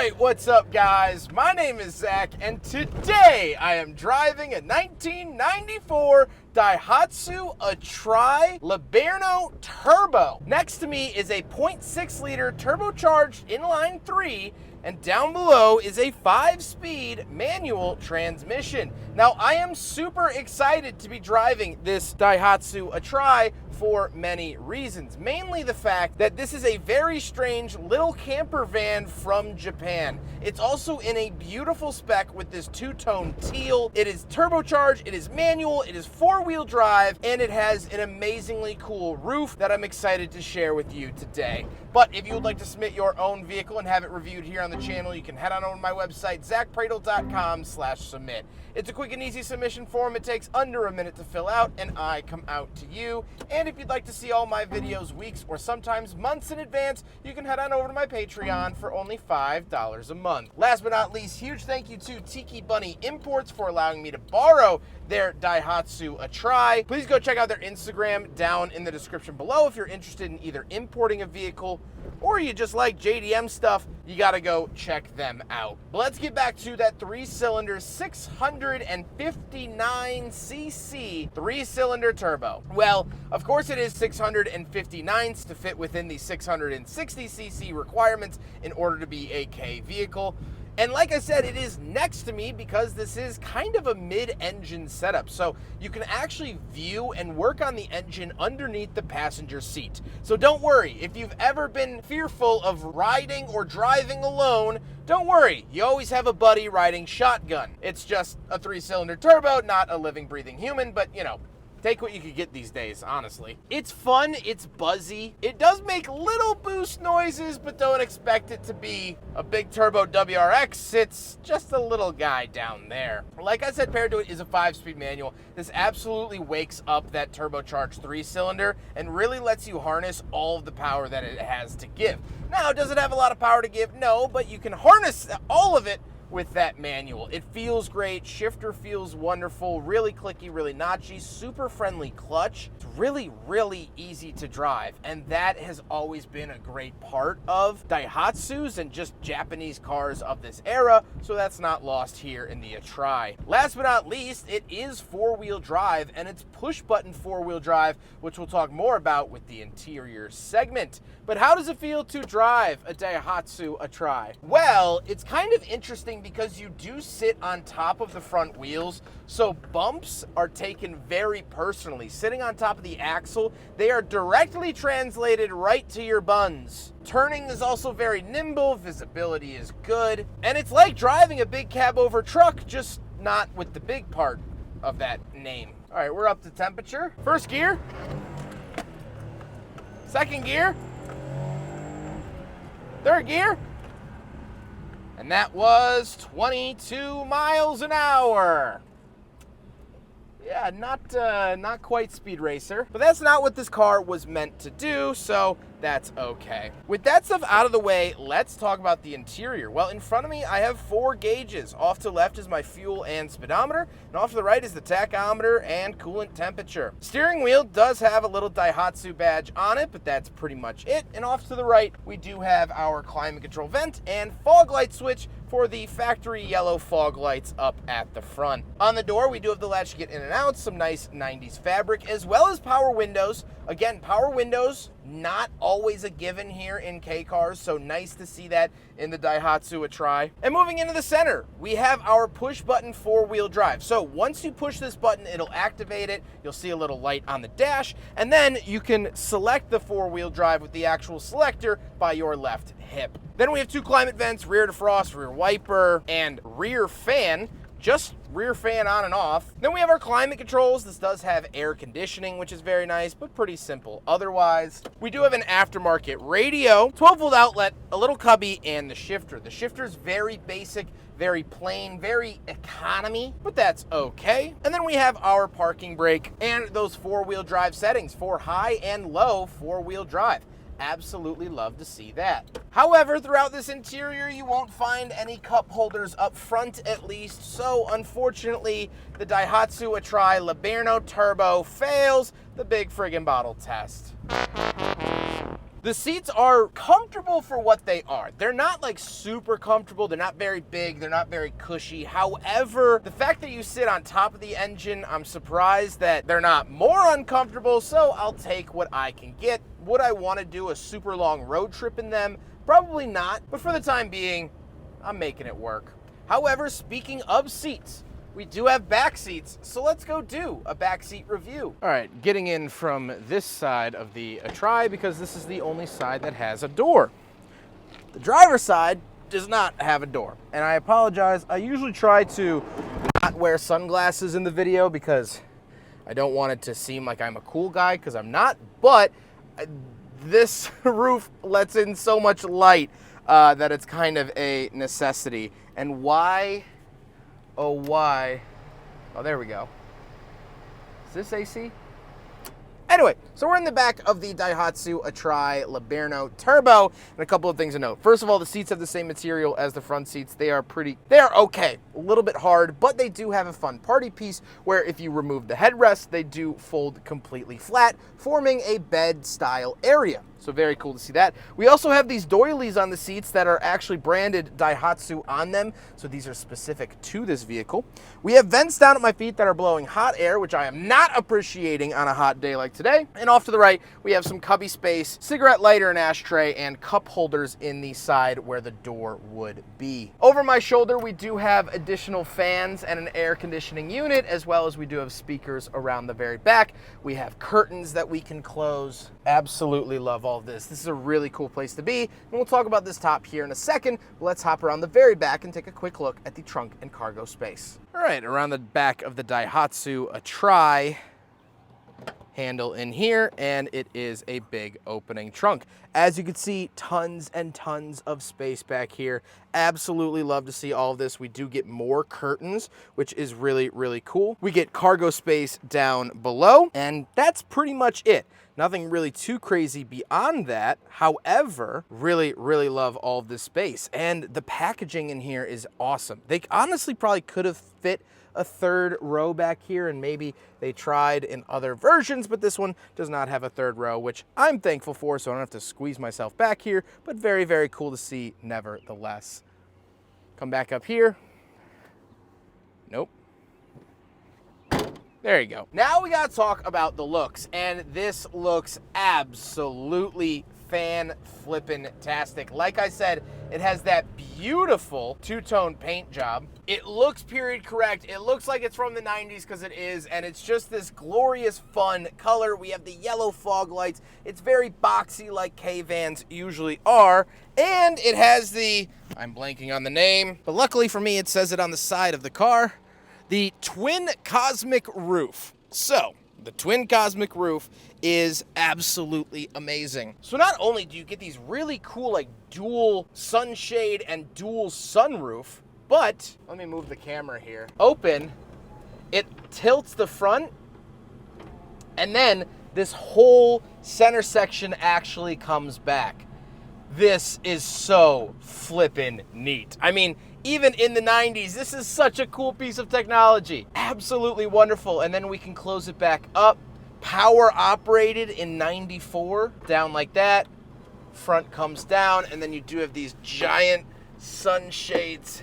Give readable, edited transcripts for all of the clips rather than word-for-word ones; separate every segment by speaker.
Speaker 1: Alright, what's up guys? My name is Zack and today I am driving a 1994 Daihatsu Atrai Liberno Turbo. Next to me is a 0.6 liter turbocharged inline 3 and down below is a 5-speed manual transmission. Now I am super excited to be driving this Daihatsu Atrai for many reasons. Mainly the fact that this is a very strange little camper van from Japan. It's also in a beautiful spec with this two-tone teal. It is turbocharged, it is manual, it is 4-wheel drive, and it has an amazingly cool roof that I'm excited to share with you today. But if you would like to submit your own vehicle and have it reviewed here on the channel, you can head on over to my website, zackpradel.com/submit. It's a quick and easy submission form. It takes under a minute to fill out, and I come out to you. And if you'd like to see all my videos weeks or sometimes months in advance, you can head on over to my Patreon for only $5 a month. Last but not least, huge thank you to Tiki Bunny Imports for allowing me to borrow their Daihatsu Atrai. Please go check out their Instagram down in the description below if you're interested in either importing a vehicle or you just like JDM stuff. You gotta go check them out. But let's get back to that 3-cylinder 659cc 3-cylinder turbo. Well, of course it is 659 to fit within the 660cc requirements in order to be a K vehicle. And like I said, it is next to me because this is kind of a mid-engine setup. So you can actually view and work on the engine underneath the passenger seat. So don't worry, if you've ever been fearful of riding or driving alone, don't worry, you always have a buddy riding shotgun. It's just a 3-cylinder turbo, not a living, breathing human, but you know, take what you could get these days, honestly. It's fun, it's buzzy. It does make little boost noises, but don't expect it to be a big turbo WRX. It's just a little guy down there. Like I said, paired to it is a 5-speed manual. This absolutely wakes up that turbocharged 3-cylinder and really lets you harness all of the power that it has to give. Now, does it have a lot of power to give? No, but you can harness all of it with that manual. It feels great, shifter feels wonderful, really clicky, really notchy, super friendly clutch. It's really, really easy to drive, and that has always been a great part of Daihatsus and just Japanese cars of this era, so that's not lost here in the Atrai. Last but not least, it is 4-wheel drive, and it's push-button 4-wheel drive, which we'll talk more about with the interior segment. But how does it feel to drive a Daihatsu Atrai? Well, it's kind of interesting because you do sit on top of the front wheels, so bumps are taken very personally. Sitting on top of the axle, they are directly translated right to your buns. Turning is also very nimble, visibility is good, and it's like driving a big cab over truck, just not with the big part of that name. All right, we're up to temperature. First gear, second gear, third gear, and that was 22 miles an hour. Yeah, not quite Speed Racer, but that's not what this car was meant to do, so that's okay. With that stuff out of the way, let's talk about the interior. Well, in front of me, I have 4 gauges. Off to the left is my fuel and speedometer, and off to the right is the tachometer and coolant temperature. Steering wheel does have a little Daihatsu badge on it, but that's pretty much it. And off to the right, we do have our climate control vent and fog light switch for the factory yellow fog lights up at the front. On the door, we do have the latch to get in and out, some nice 90s fabric, as well as power windows. Again, power windows, not always a given here in K cars, so nice to see that in the Daihatsu Atrai. And moving into the center, we have our push button 4-wheel drive. So once you push this button, it'll activate it. You'll see a little light on the dash, and then you can select the 4-wheel drive with the actual selector by your left hip. Then we have 2 climate vents, rear defrost, rear wiper, and rear fan. Just rear fan on and off. Then we have our climate controls. This does have air conditioning, which is very nice, but pretty simple. Otherwise, we do have an aftermarket radio, 12-volt outlet, a little cubby, and the shifter. The shifter is very basic, very plain, very economy, but that's okay. And then we have our parking brake and those 4-wheel drive settings for high and low 4-wheel drive. Absolutely love to see that. However, throughout this interior, you won't find any cup holders up front at least, so unfortunately, the Daihatsu Atrai Liberno Turbo fails the big friggin' bottle test. The seats are comfortable for what they are. They're not like super comfortable. They're not very big. They're not very cushy. However, the fact that you sit on top of the engine, I'm surprised that they're not more uncomfortable, so I'll take what I can get. Would I want to do a super long road trip in them? Probably not, but for the time being, I'm making it work. However, speaking of seats, we do have back seats, so let's go do a back seat review. All right, getting in from this side of the Atrai because this is the only side that has a door. The driver's side does not have a door, and I apologize. I usually try to not wear sunglasses in the video because I don't want it to seem like I'm a cool guy, because I'm not, but this roof lets in so much light that it's kind of a necessity. And why? Oh, why? Oh, there we go. Is this AC? Anyway, so we're in the back of the Daihatsu Atrai Liberno Turbo, and a couple of things to note. First of all, the seats have the same material as the front seats. They are okay. A little bit hard, but they do have a fun party piece where if you remove the headrest, they do fold completely flat, forming a bed-style area. So very cool to see that. We also have these doilies on the seats that are actually branded Daihatsu on them. So these are specific to this vehicle. We have vents down at my feet that are blowing hot air, which I am not appreciating on a hot day like today. And off to the right, we have some cubby space, cigarette lighter and ashtray, and cup holders in the side where the door would be. Over my shoulder, we do have additional fans and an air conditioning unit, as well as we do have speakers around the very back. We have curtains that we can close. Absolutely love all of this. This is a really cool place to be, and we'll talk about this top here in a second. Let's hop around the very back and take a quick look at the trunk and cargo space. All right, around the back of the Daihatsu Atrai, handle in here, and it is a big opening trunk. As you can see, tons and tons of space back here. Absolutely love to see all of this. We do get more curtains, which is really, really cool. We get cargo space down below, and that's pretty much it. Nothing really too crazy beyond that. However, really, really love all of this space. And the packaging in here is awesome. They honestly probably could have fit a third row back here, and maybe they tried in other versions, but this one does not have a third row, which I'm thankful for, so I don't have to squeeze myself back here, but very, very cool to see nevertheless. Come back up here. Nope. There you go. Now we gotta talk about the looks, and this looks absolutely fan-flippin-tastic. Like I said, it has that beautiful two-tone paint job. It looks period correct. It looks like it's from the 90s because it is, and it's just this glorious, fun color. We have the yellow fog lights. It's very boxy like K-Vans usually are, and it has the, I'm blanking on the name, but luckily for me, it says it on the side of the car, the twin cosmic roof. So, the twin cosmic roof is absolutely amazing. So not only do you get these really cool like dual sunshade and dual sunroof, but let me move the camera here. Open, it tilts the front, and then this whole center section actually comes back. This is so flippin' neat. I mean, even in the 90s, this is such a cool piece of technology. Absolutely wonderful. And then we can close it back up. Power operated in 94, down like that. Front comes down, and then you do have these giant sunshades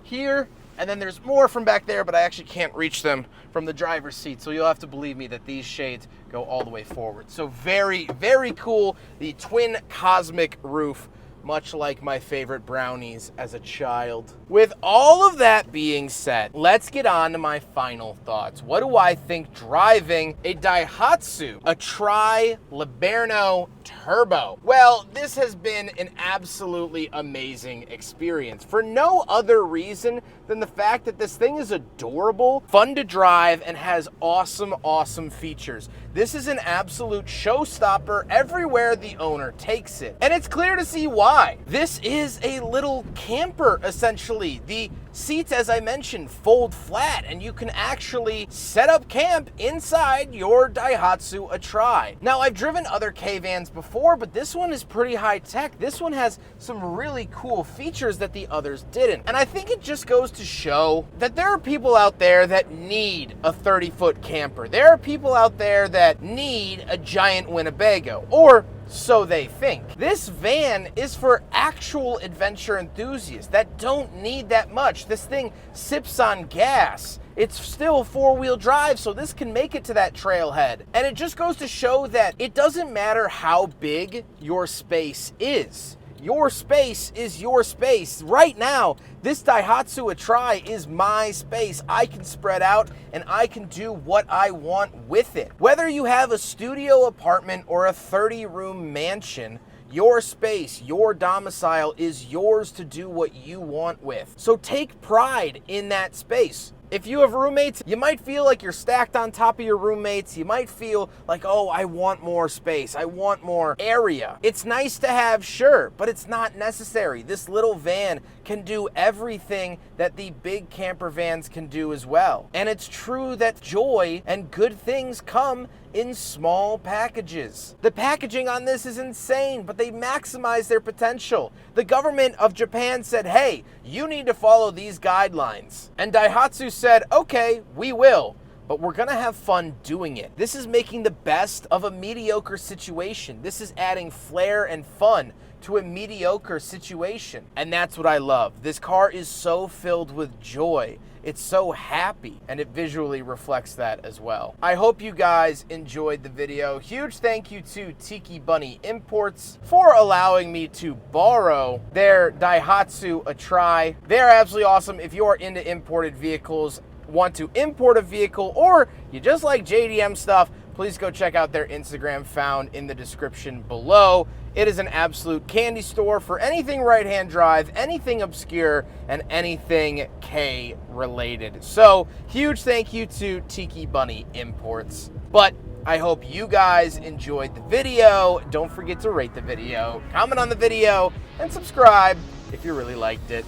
Speaker 1: here. And then there's more from back there, but I actually can't reach them from the driver's seat. So you'll have to believe me that these shades go all the way forward. So very, very cool. The twin cosmic roof, much like my favorite brownies as a child. With all of that being said, let's get on to my final thoughts. What do I think driving a Daihatsu Atrai Liberno Turbo? Well, this has been an absolutely amazing experience for no other reason than the fact that this thing is adorable, fun to drive, and has awesome, awesome features. This is an absolute showstopper everywhere the owner takes it. And it's clear to see why. This is a little camper, essentially. The seats, as I mentioned, fold flat, and you can actually set up camp inside your Daihatsu Atrai. Now, I've driven other K-Vans before, but this one is pretty high tech. This one has some really cool features that the others didn't. And I think it just goes to show that there are people out there that need a 30-foot camper. There are people out there that need a giant Winnebago, or So they think. This van is for actual adventure enthusiasts that don't need that much. This thing sips on gas. It's still four-wheel drive, so this can make it to that trailhead. And it just goes to show that it doesn't matter how big your space is. Your space is your space. Right now, this Daihatsu Atrai is my space. I can spread out and I can do what I want with it. Whether you have a studio apartment or a 30-room mansion, your space, your domicile is yours to do what you want with. So take pride in that space. If you have roommates, you might feel like you're stacked on top of your roommates. You might feel like, oh, I want more space. I want more area. It's nice to have, sure, but it's not necessary. This little van can do everything that the big camper vans can do as well. And it's true that joy and good things come in small packages. The packaging on this is insane, but they maximize their potential. The government of Japan said, hey, you need to follow these guidelines. And Daihatsu said, okay, we will, but we're gonna have fun doing it. This is making the best of a mediocre situation. This is adding flair and fun to a mediocre situation. And that's what I love. This car is so filled with joy. It's so happy, and it visually reflects that as well. I hope you guys enjoyed the video. Huge thank you to Tiki Bunny Imports for allowing me to borrow their Daihatsu Atrai. They're absolutely awesome. If you are into imported vehicles, want to import a vehicle, or you just like JDM stuff, please go check out their Instagram found in the description below. It is an absolute candy store for anything right-hand drive, anything obscure, and anything K related. So huge thank you to Tiki Bunny Imports. But I hope you guys enjoyed the video. Don't forget to rate the video, comment on the video, and subscribe if you really liked it.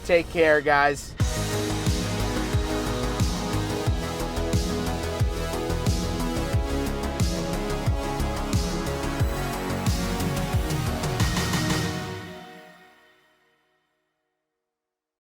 Speaker 1: Take care, guys.